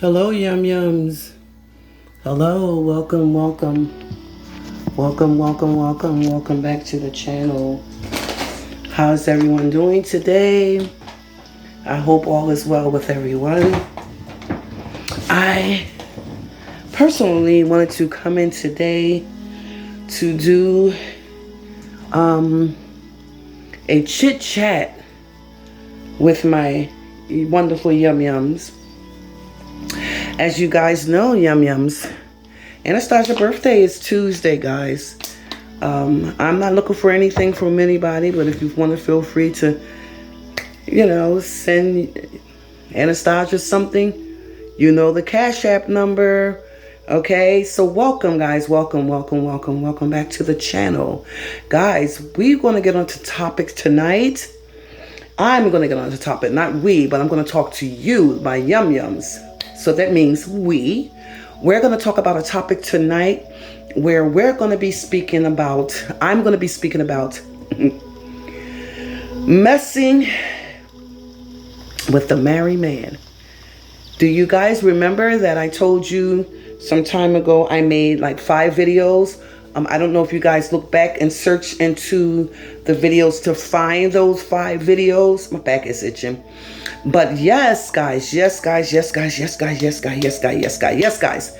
Hello, Yum Yums. Hello, welcome, welcome. Welcome, welcome, welcome. Welcome back to the channel. How's everyone doing today? I hope all is well with everyone. I personally wanted to come in today to do a chit chat with my wonderful Yum Yums. As you guys know, Yum Yums, Anastasia's birthday is Tuesday, guys. I'm not looking for anything from anybody, but if you want to, feel free to, send Anastasia something. You know the Cash App number. Okay, so welcome, guys. Welcome, welcome, welcome, welcome back to the channel. Guys, we're going to get on to topic tonight. I'm going to get on to topic, not we, but I'm going to talk to you, my Yum Yums. So that means we're going to talk about a topic tonight where we're going to be speaking about, I'm going to be speaking about messing with the married man. Do you guys remember that I told you some time ago I made like 5 videos? I don't know if you guys look back and search into the videos to find those 5 videos. My back is itching. But yes, guys, yes, guys, yes, guys, yes, guys, yes, guys, yes, guys, yes, guys, yes, guys.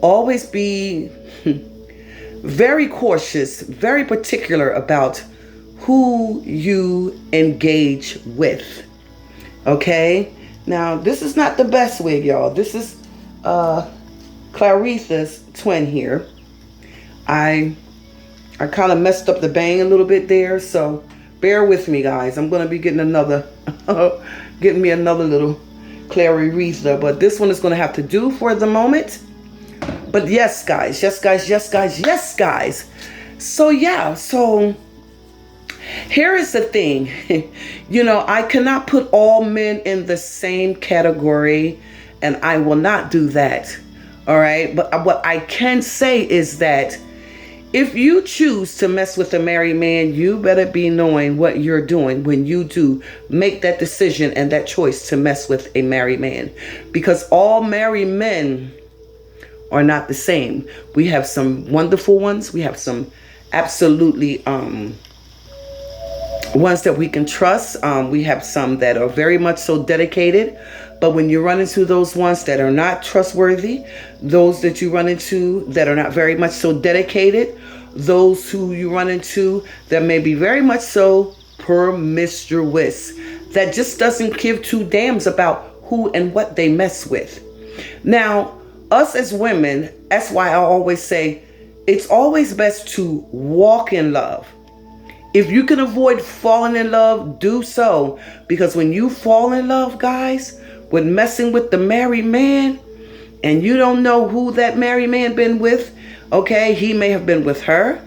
Always be very cautious, very particular about who you engage with. Okay? Now, this is not the best wig, y'all. This is Claritha's twin here. I kind of messed up the bang a little bit there, so bear with me, guys. I'm going to be getting getting me another little Claritha, but this one is going to have to do for the moment. But yes, guys, yes, guys, yes, guys, yes, guys. So yeah, so here is the thing. I cannot put all men in the same category, and I will not do that. All right, but what I can say is that if you choose to mess with a married man, you better be knowing what you're doing when you do make that decision and that choice to mess with a married man. Because all married men are not the same. We have some wonderful ones. We have some absolutely ones that we can trust. We have some that are very much so dedicated. But when you run into those ones that are not trustworthy, those that you run into that are not very much so dedicated, those who you run into that may be very much so promiscuous, that just doesn't give 2 damns about who and what they mess with. Now, us as women, that's why I always say it's always best to walk in love. If you can avoid falling in love, do so. Because when you fall in love, guys, with messing with the married man, and you don't know who that married man been with, okay, he may have been with her,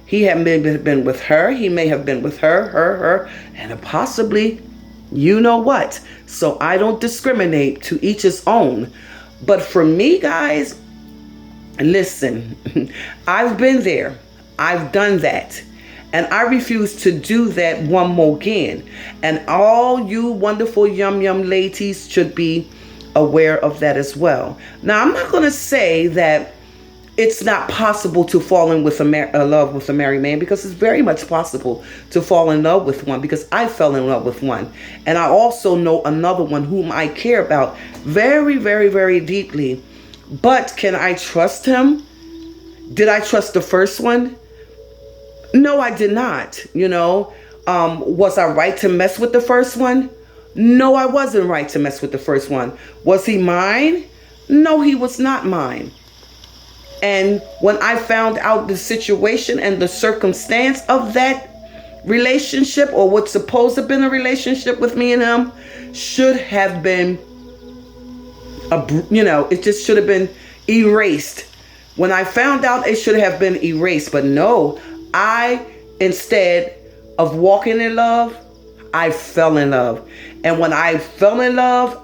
he have been with her, he may have been with her, and possibly, you know what. So I don't discriminate, to each his own. But for me, guys, listen, I've been there, I've done that. And I refuse to do that one more again. And all you wonderful Yum Yum ladies should be aware of that as well. Now, I'm not going to say that it's not possible to fall in with love with a married man, because it's very much possible to fall in love with one, because I fell in love with one. And I also know another one whom I care about very, very, very deeply. But can I trust him? Did I trust the first one? No, I did not. Was I right to mess with the first one? No, I wasn't right to mess with the first one. Was he mine? No, he was not mine. And when I found out the situation and the circumstance of that relationship, or what's supposed to have been a relationship with me and him, should have been, it just should have been erased. When I found out, it should have been erased. But no, instead of walking in love, I fell in love. And when I fell in love,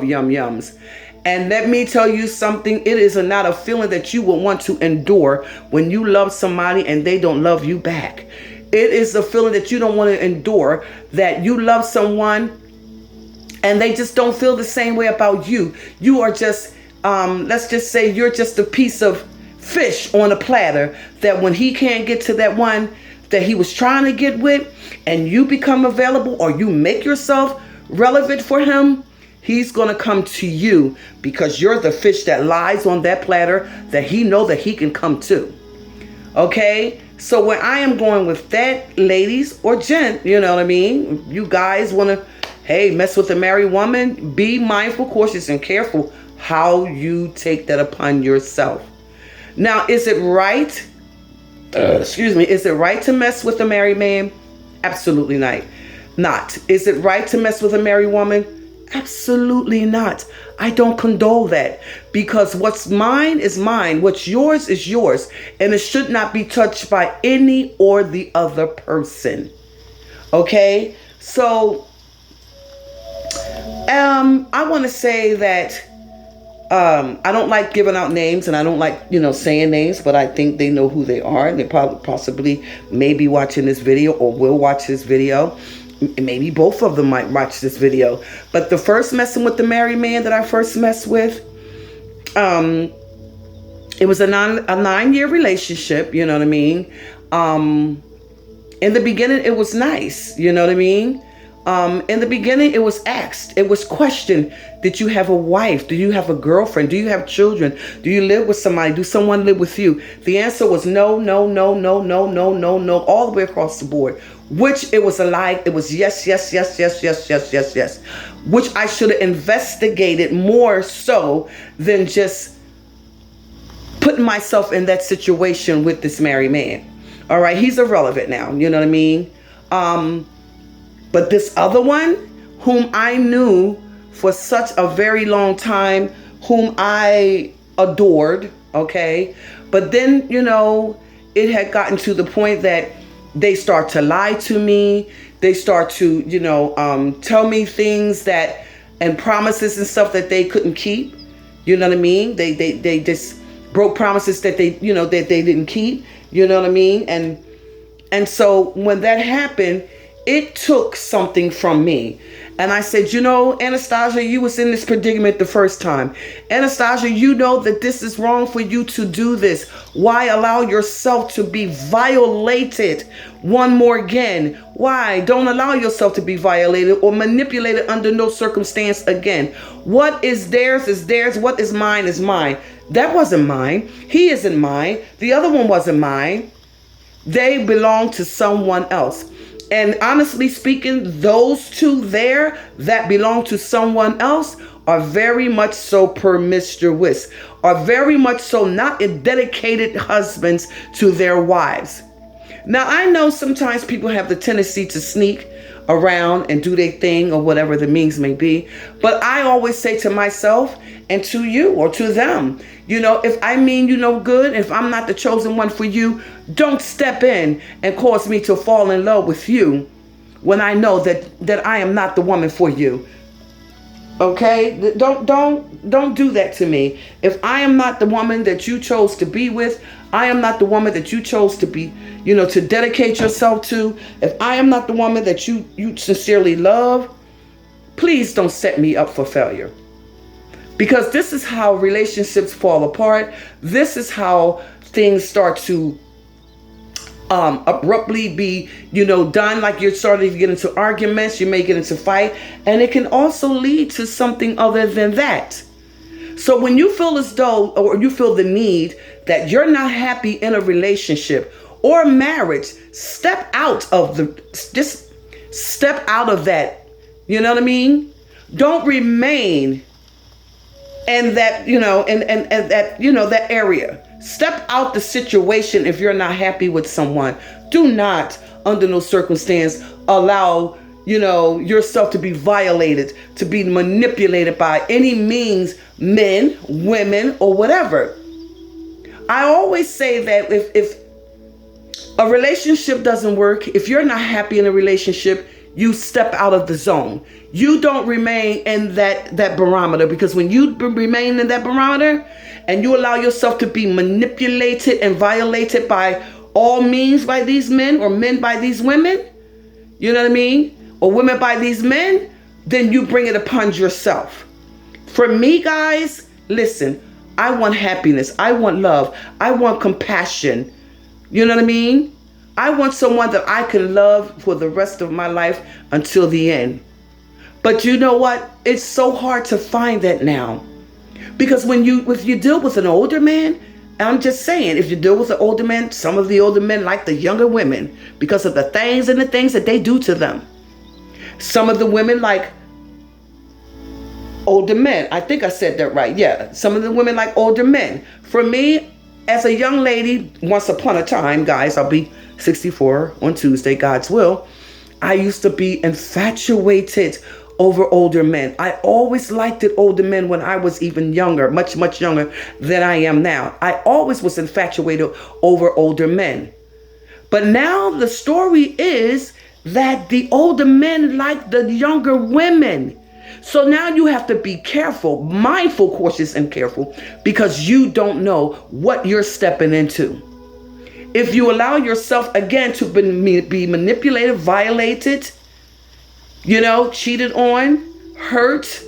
Yum Yums. And let me tell you something, it is not a feeling that you will want to endure when you love somebody and they don't love you back. It is a feeling that you don't want to endure, that you love someone and they just don't feel the same way about you. You are just, let's just say you're just a piece of fish on a platter, that when he can't get to that one that he was trying to get with, and you become available or you make yourself relevant for him, he's going to come to you because you're the fish that lies on that platter that he know that he can come to. Okay? So where I am going with that, ladies or gent, you know what I mean? You guys want to, hey, mess with a married woman, be mindful, cautious, and careful how you take that upon yourself. Now, is it right? Is it right to mess with a married man? Absolutely not. Is it right to mess with a married woman? Absolutely not. I don't condone that, because what's mine is mine. What's yours is yours. And it should not be touched by any or the other person. Okay? So, I want to say that I don't like giving out names, and I don't like, saying names, but I think they know who they are. And they possibly may be watching this video or will watch this video. Maybe both of them might watch this video. But the first messing with the married man that I first messed with, it was a 9-year relationship, you know what I mean? In the beginning, it was nice, you know what I mean? In the beginning, it was asked, it was questioned. Did you have a wife? Do you have a girlfriend? Do you have children? Do you live with somebody? Do someone live with you? The answer was no, no, no, no, no, no, no, no, all the way across the board. Which it was a lie. It was yes, yes, yes, yes, yes, yes, yes, yes. Which I should have investigated more so than just putting myself in that situation with this married man. All right, he's irrelevant now. You know what I mean? But this other one, whom I knew for such a very long time, whom I adored, okay? But then, it had gotten to the point that they start to lie to me. They start to, tell me things that, and promises and stuff that they couldn't keep. You know what I mean? They just broke promises that they didn't keep. You know what I mean? And so when that happened, it took something from me. And I said, Anastasia, you was in this predicament the first time. Anastasia, you know that this is wrong for you to do this. Why allow yourself to be violated one more again? Why? Don't allow yourself to be violated or manipulated under no circumstance again. What is theirs is theirs. What is mine is mine. That wasn't mine. He isn't mine. The other one wasn't mine. They belong to someone else. And honestly speaking, those two there that belong to someone else are very much so promiscuous, are very much so not dedicated husbands to their wives. Now, I know sometimes people have the tendency to sneak around and do their thing or whatever the means may be. But I always say to myself and to you or to them, if I mean you no good, if I'm not the chosen one for you, don't step in and cause me to fall in love with you when I know that I am not the woman for you. Okay? Don't do that to me. If I am not the woman that you chose to be with, I am not the woman that you chose to be, to dedicate yourself to. If I am not the woman that you sincerely love, please don't set me up for failure. Because this is how relationships fall apart. This is how things start to abruptly be, done. Like you're starting to get into arguments. You may get into fight. And it can also lead to something other than that. So when you feel as though, or you feel the need that you're not happy in a relationship or marriage, step out of that. You know what I mean? Don't remain in that, that area. Step out the situation if you're not happy with someone. Do not, under no circumstance, allow, yourself to be violated, to be manipulated by any means, men, women, or whatever. I always say that if a relationship doesn't work, if you're not happy in a relationship, you step out of the zone. You don't remain in that barometer, because when you remain in that barometer and you allow yourself to be manipulated and violated by all means by these men, or men by these women, you know what I mean? Or women by these men, then you bring it upon yourself. For me, guys, listen, I want happiness. I want love. I want compassion. You know what I mean? I want someone that I can love for the rest of my life until the end. But you know what? It's so hard to find that now. Because if you deal with an older man, I'm just saying, if you deal with an older man, some of the older men like the younger women because of the things that they do to them. Some of the women like older men. I think I said that right. Yeah. Some of the women like older men. For me, as a young lady, once upon a time, guys, I'll be 64 on Tuesday, God's will. I used to be infatuated over older men. I always liked it older men when I was even younger, much, much younger than I am now. I always was infatuated over older men. But now the story is that the older men like the younger women. So now you have to be careful, mindful, cautious, and careful, because you don't know what you're stepping into. If you allow yourself again to be manipulated, violated, cheated on, hurt,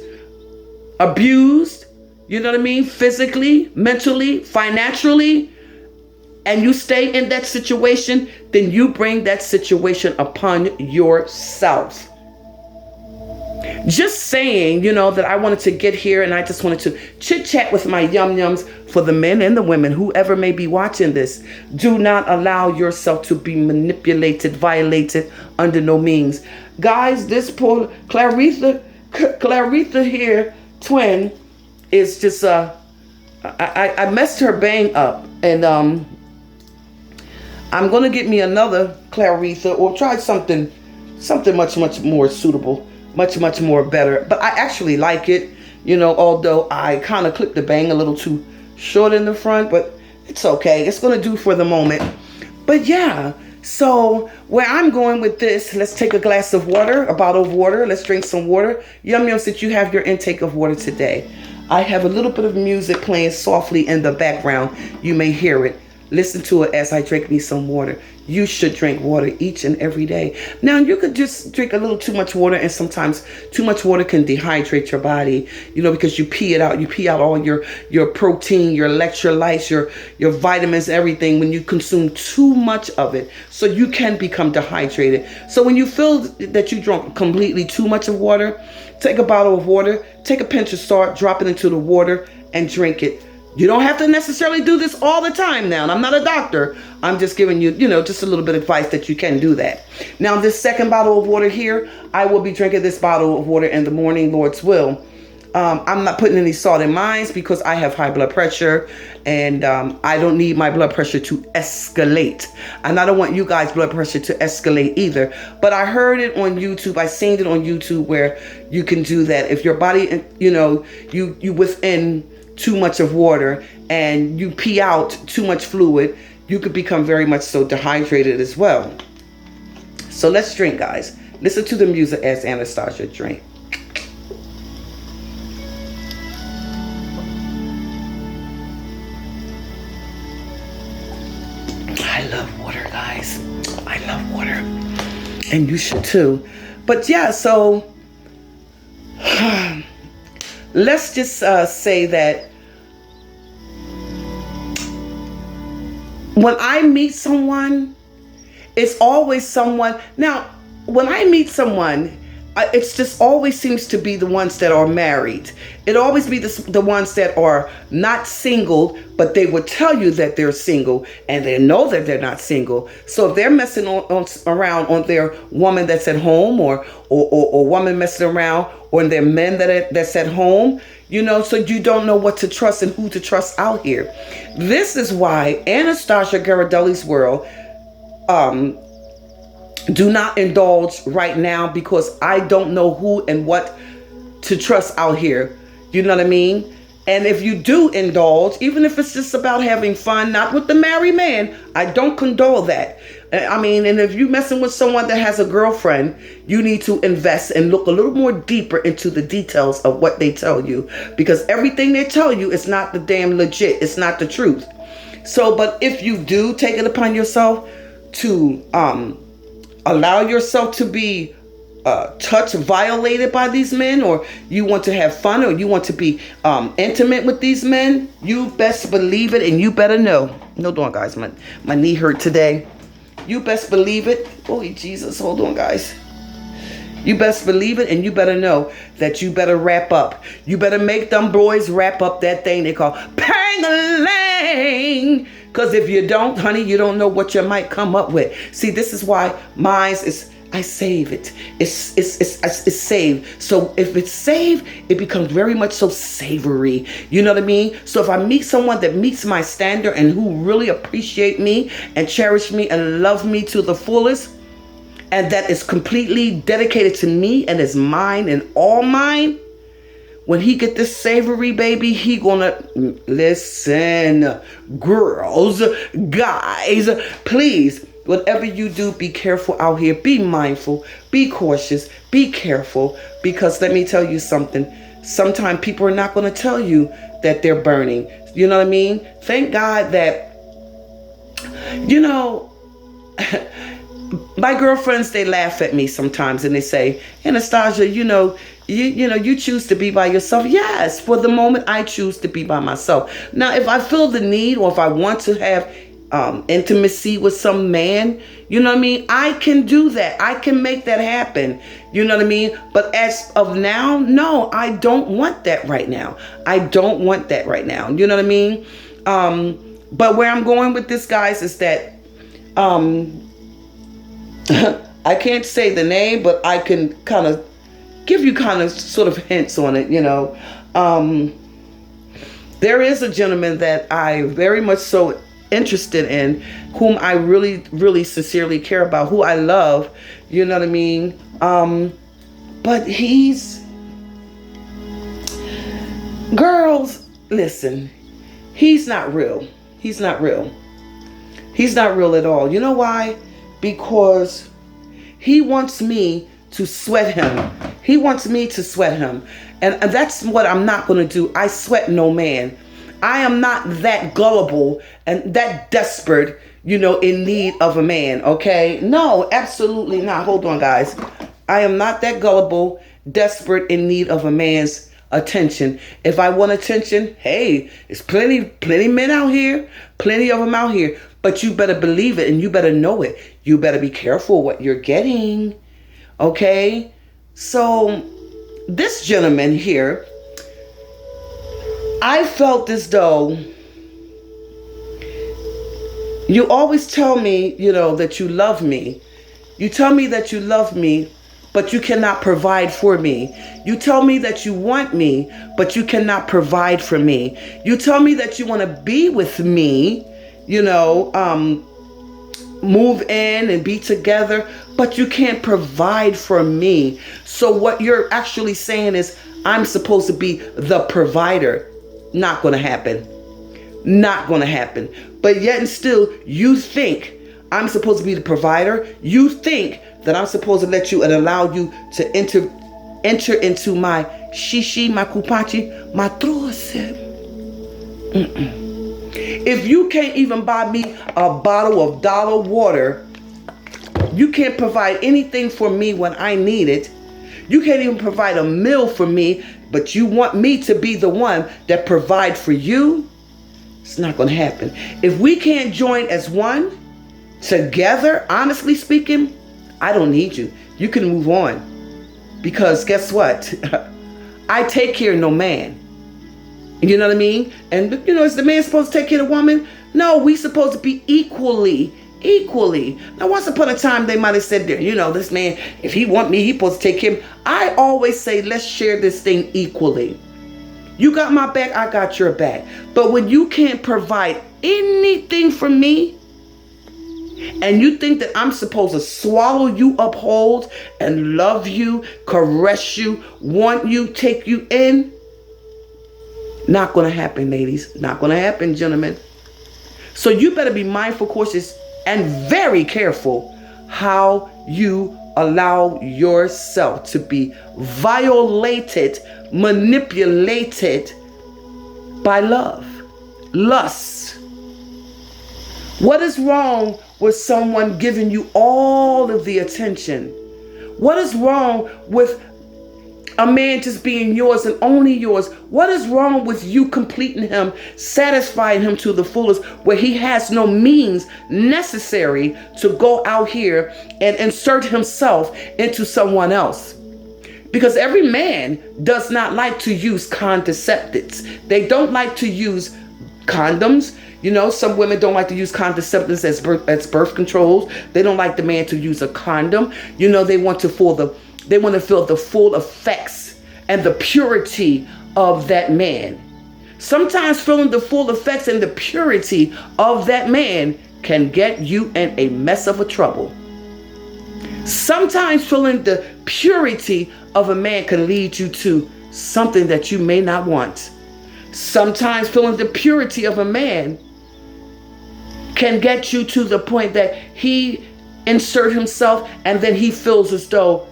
abused, you know what I mean? Physically, mentally, financially, and you stay in that situation, then you bring that situation upon yourself. Just saying, that I wanted to get here and I just wanted to chit chat with my yum-yums for the men and the women, whoever may be watching this. Do not allow yourself to be manipulated, violated under no means. Guys, this poor Claritha here, twin, is just, I messed her bang up. And I'm going to get me another Claritha or try something much, much more suitable. Much, much more better. But I actually like it, although I kind of clipped the bang a little too short in the front, but it's okay. It's going to do for the moment. But yeah, so where I'm going with this, let's take a glass of water, a bottle of water. Let's drink some water. Yum-yums that you have your intake of water today. I have a little bit of music playing softly in the background. You may hear it. Listen to it as I drink me some water. You should drink water each and every day. Now, you could just drink a little too much water, and sometimes too much water can dehydrate your body, because you pee it out. You pee out all your protein, your electrolytes, your vitamins, everything when you consume too much of it. So you can become dehydrated. So when you feel that you drunk completely too much of water, take a bottle of water, take a pinch of salt, drop it into the water, and drink it. You don't have to necessarily do this all the time now. And I'm not a doctor. I'm just giving you, just a little bit of advice that you can do that. Now, this second bottle of water here, I will be drinking this bottle of water in the morning, Lord's will. I'm not putting any salt in mine because I have high blood pressure and I don't need my blood pressure to escalate. And I don't want you guys' blood pressure to escalate either. But I heard it on YouTube. I seen it on YouTube where you can do that. If your body, you within too much of water and you pee out too much fluid, you could become very much so dehydrated as well. So let's drink, guys. Listen to the music as Anastasia drink. I love water, guys. I love water. And you should too. But yeah, so let's just say that when I meet someone, it's always someone. Now, when I meet someone, it's just always seems to be the ones that are married. It always be the ones that are not single, but they would tell you that they're single and they know that they're not single. So if they're messing around on their woman that's at home or woman messing around on their men that's at home, so you don't know what to trust and who to trust out here. This is why Anastasia GHIRADELLI'S world, do not indulge right now, because I don't know who and what to trust out here. You know what I mean? And if you do indulge, even if it's just about having fun, not with the married man, I don't condone that. I mean, and if you're messing with someone that has a girlfriend, you need to invest and look a little more deeper into the details of what they tell you, because everything they tell you is not the damn legit. It's not the truth. So, but if you do take it upon yourself to allow yourself to be touched, violated by these men, or you want to have fun, or you want to be intimate with these men, you best believe it, and you better know. Hold on, guys. My knee hurt today. You best believe it. Oh, Jesus. Hold on, guys. You best believe it, and you better know that you better wrap up. You better make them boys wrap up that thing they call pang-a-lang. Because if you don't, honey, you don't know what you might come up with. See, this is why mine is, I save it. It's saved. So if it's saved, it becomes very much so savory. You know what I mean? So if I meet someone that meets my standard and who really appreciate me and cherish me and love me to the fullest, and that is completely dedicated to me and is mine and all mine, when he get this savory, baby, he gonna listen. Girls, guys, please, whatever you do, be careful out here. Be mindful, be cautious, be careful, because let me tell you something. Sometimes people are not going to tell you that they're burning. You know what I mean? Thank God that, you know, my girlfriends, they laugh at me sometimes and they say, Anastasia, you know, you choose to be by yourself. Yes, for the moment, I choose to be by myself. Now, if I feel the need, or if I want to have intimacy with some man, you know what I mean, I can do that. I can make that happen. You know what I mean? But as of now, no, I don't want that right now. I don't want that right now. You know what I mean? But where I'm going with this, guys, is that I can't say the name, but I can kind of give you kind of sort of hints on it, you know. There is a gentleman that I very much so interested in, whom I really, really sincerely care about, who I love, you know what I mean? But girls, listen, he's not real. He's not real. He's not real at all. You know why? Because he wants me to sweat him. He wants me to sweat him. And that's what I'm not going to do. I sweat no man. I am not that gullible and that desperate, you know, in need of a man, okay? No, absolutely not. Hold on, guys. I am not that gullible, desperate, in need of a man's attention. If I want attention, hey, there's plenty men out here, plenty of them out here. But you better believe it, and you better know it. You better be careful what you're getting, okay? So this gentleman here, I felt as though you always tell me, you know, that you love me. You tell me that you love me, but you cannot provide for me. You tell me that you want me, but you cannot provide for me. You tell me that you want to be with me, you know, move in and be together, but you can't provide for me. So what you're actually saying is, I'm supposed to be the provider. Not going to happen. Not going to happen. But yet and still, you think I'm supposed to be the provider. You think that I'm supposed to let you and allow you to enter into my shishi, my kupachi, my trose. If you can't even buy me a bottle of dollar water, you can't provide anything for me when I need it. You can't even provide a meal for me, but you want me to be the one that provide for you. It's not going to happen. If we can't join as one together, honestly speaking, I don't need you. You can move on. Because guess what? I take care of no man. You know what I mean? And, you know, is the man supposed to take care of the woman? No, we supposed to be equally. Now, once upon a time, they might have said, you know, this man, if he want me, he supposed to take him. I always say, let's share this thing equally. You got my back, I got your back. But when you can't provide anything for me, and you think that I'm supposed to swallow you up whole and love you, caress you, want you, take you in, not going to happen, ladies. Not going to happen, gentlemen. So you better be mindful, cautious, and very careful how you allow yourself to be violated, manipulated by love, lust. What is wrong with someone giving you all of the attention? What is wrong with a man just being yours and only yours? What is wrong with you completing him, satisfying him to the fullest, where he has no means necessary to go out here and insert himself into someone else? Because every man does not like to use contraceptives. They don't like to use condoms. You know, some women don't like to use contraceptives as birth controls. They don't like the man to use a condom. You know, they want to feel the full effects and the purity of that man. Sometimes feeling the full effects and the purity of that man can get you in a mess of a trouble. Sometimes feeling the purity of a man can lead you to something that you may not want. Sometimes feeling the purity of a man can get you to the point that he insert himself, and then he feels as though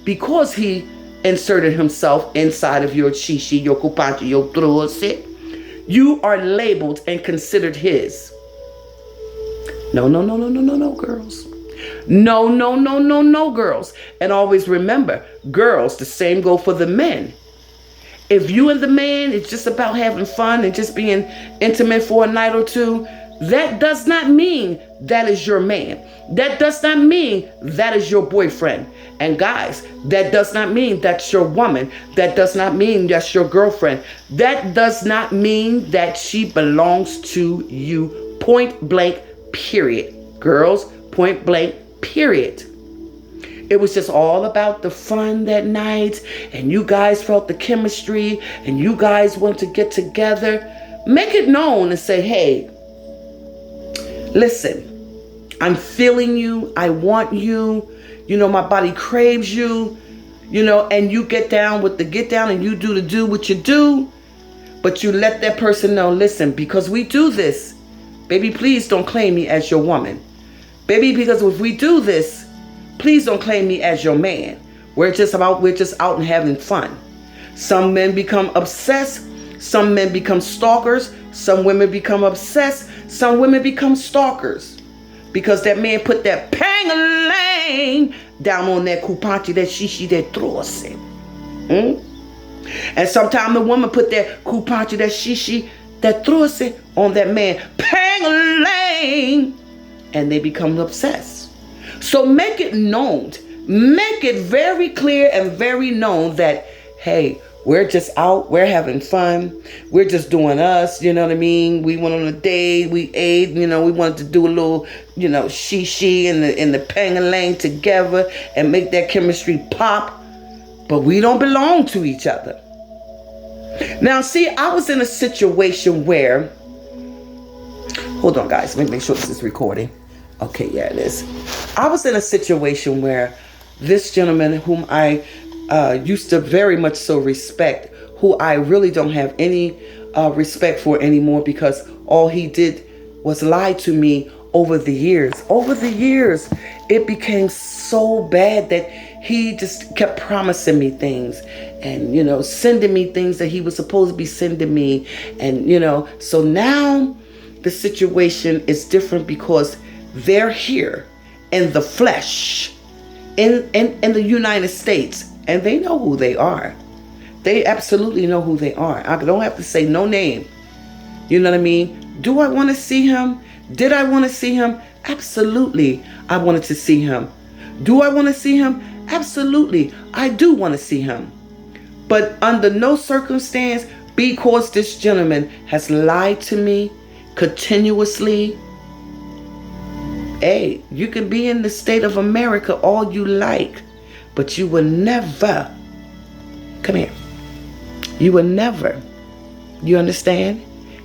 because he inserted himself inside of your shishi, your kupanchi, your truose, you are labeled and considered his. No, girls. No, girls. And always remember, girls, the same go for the men. If you and the man, it's just about having fun and just being intimate for a night or two, that does not mean that is your man. That does not mean that is your boyfriend. And guys, that does not mean that's your woman. That does not mean that's your girlfriend. That does not mean that she belongs to you. Point blank, period. Girls, point blank, period. It was just all about the fun that night, and you guys felt the chemistry, and you guys wanted to get together. Make it known and say, hey, listen, I'm feeling you. I want you. You know, my body craves you. You know, and you get down and you do what you do. But you let that person know, listen, because we do this, baby, please don't claim me as your woman. Baby, because if we do this, please don't claim me as your man. We're just out and having fun. Some men become obsessed. Some men become stalkers. Some women become obsessed. Some women become stalkers. Because that man put that pang-a-lang down on that kupanchi, that shishi, that truose. And sometimes the woman put that kupanchi, that shishi, that truose on that man. Pang-a-lang. And they become obsessed. So make it known. Make it very clear and very known that, hey, we're just out. We're having fun. We're just doing us. You know what I mean? We went on a date. We ate. You know, we wanted to do a little, you know, shishi and the pang-a-lang together and make that chemistry pop. But we don't belong to each other. Now, see, I was in a situation where, hold on, guys. Let me make sure this is recording. Okay, yeah, it is. I was in a situation where this gentleman whom I used to very much so respect, who I really don't have any respect for anymore, because all he did was lie to me over the years. Over the years, it became so bad that he just kept promising me things and, you know, sending me things that he was supposed to be sending me. And, you know, so now the situation is different because they're here in the flesh, in the United States, and they know who they are. They absolutely know who they are. I don't have to say no name. You know what I mean? Do I want to see him? Did I want to see him? Absolutely, I wanted to see him. Do I want to see him? Absolutely, I do want to see him. But under no circumstance, because this gentleman has lied to me continuously. Hey, you can be in the state of America all you like, but you will never, come here, you will never, you understand?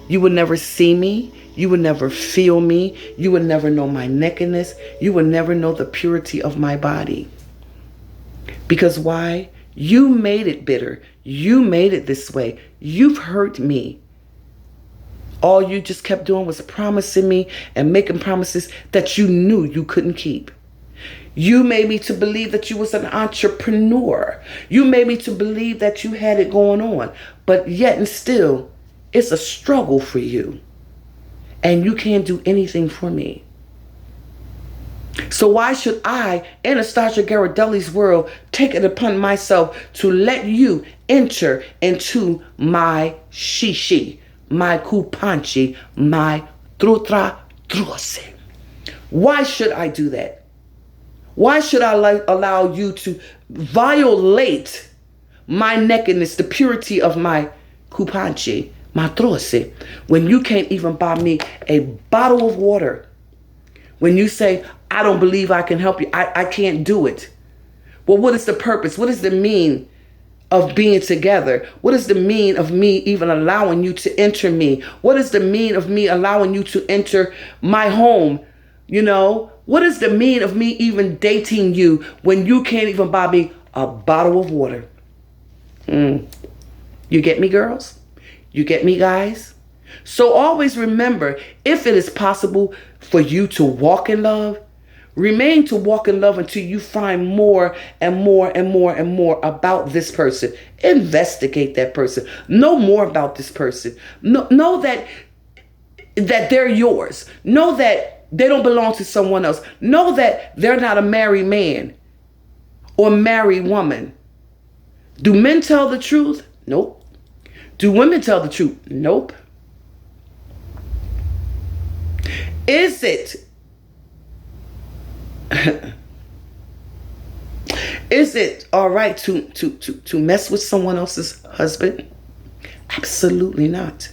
You will never see me. You will never feel me. You will never know my nakedness. You will never know the purity of my body. Because why? You made it bitter. You made it this way. You've hurt me. All you just kept doing was promising me and making promises that you knew you couldn't keep. You made me to believe that you was an entrepreneur. You made me to believe that you had it going on. But yet and still, it's a struggle for you. And you can't do anything for me. So why should I, Anastasia GHIRADELLI'S world, take it upon myself to let you enter into my shishi, my kupanchi, my trutra trose? Why should I do that? Why should I allow you to violate my nakedness, the purity of my kupanchi, my trose, when you can't even buy me a bottle of water? When you say, I don't believe I can help you, I can't do it. Well, what is the purpose? What is the mean of being together? What is the mean of me even allowing you to enter me? What is the mean of me allowing you to enter my home? You know, what is the mean of me even dating you when you can't even buy me a bottle of water? You get me, girls? You get me, guys? So always remember, if it is possible for you to walk in love, remain to walk in love until you find more and more and more and more about this person. Investigate that person. Know more about this person. Know that they're yours. Know that they don't belong to someone else. Know that they're not a married man or married woman. Do men tell the truth? Nope. Do women tell the truth? Nope. Is it is it all right to mess with someone else's husband? Absolutely not.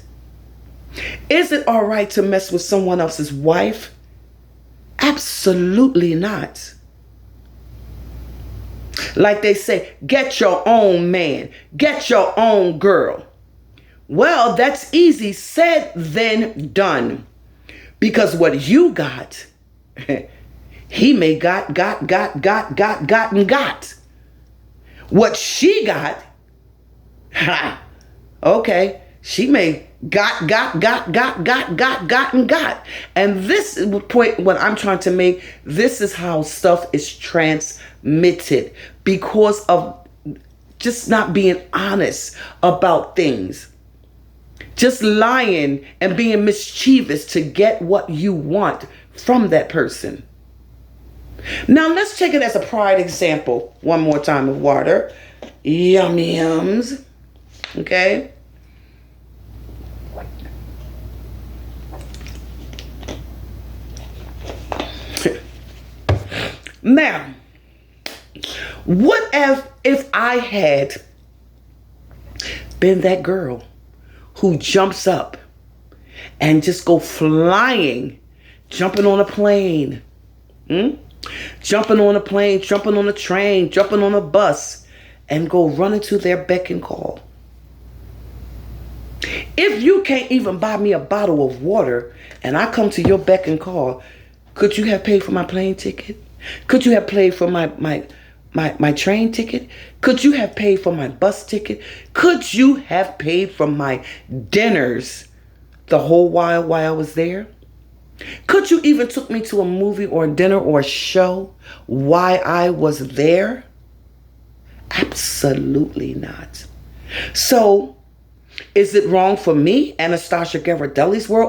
Is it all right to mess with someone else's wife? Absolutely not. Like they say, get your own man, get your own girl. Well, that's easy said than done. Because what you got, he may got. What she got, okay, she may got. And this is the point what I'm trying to make. This is how stuff is transmitted because of just not being honest about things. Just lying and being mischievous to get what you want from that person. Now let's take it as a pride example. One more time of water. Yum yums. Okay. Now, what if I had been that girl who jumps up and just go flying, jumping on a plane, jumping on a plane, jumping on a train, jumping on a bus, and go running to their beck and call? If you can't even buy me a bottle of water and I come to your beck and call, could you have paid for my plane ticket? Could you have paid for my train ticket? Could you have paid for my bus ticket? Could you have paid for my dinners the whole while I was there? Could you even took me to a movie or a dinner or a show while I was there? Absolutely not. So, is it wrong for me, Anastasia GHIRADELLI'S world?